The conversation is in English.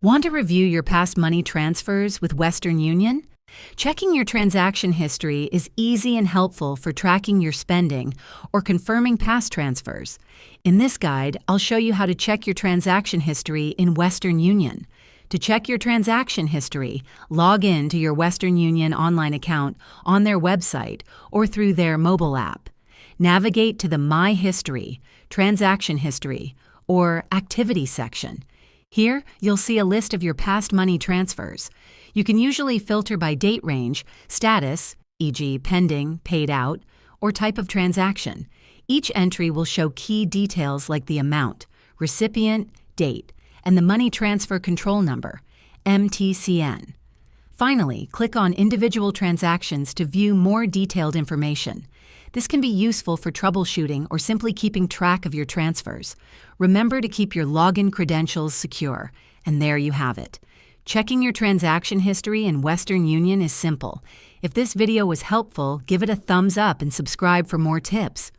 Want to review your past money transfers with Western Union? Checking your transaction history is easy and helpful for tracking your spending or confirming past transfers. In this guide, I'll show you how to check your transaction history in Western Union. To check your transaction history, log in to your Western Union online account on their website or through their mobile app. Navigate to the My History, Transaction History, or Activity section. Here, you'll see a list of your past money transfers. You can usually filter by date range, status, e.g. pending, paid out, or type of transaction. Each entry will show key details like the amount, recipient, date, and the Money Transfer Control Number, MTCN. Finally, click on Individual Transactions to view more detailed information. This can be useful for troubleshooting or simply keeping track of your transfers. Remember to keep your login credentials secure, and there you have it. Checking your transaction history in Western Union is simple. If this video was helpful, give it a thumbs up and subscribe for more tips.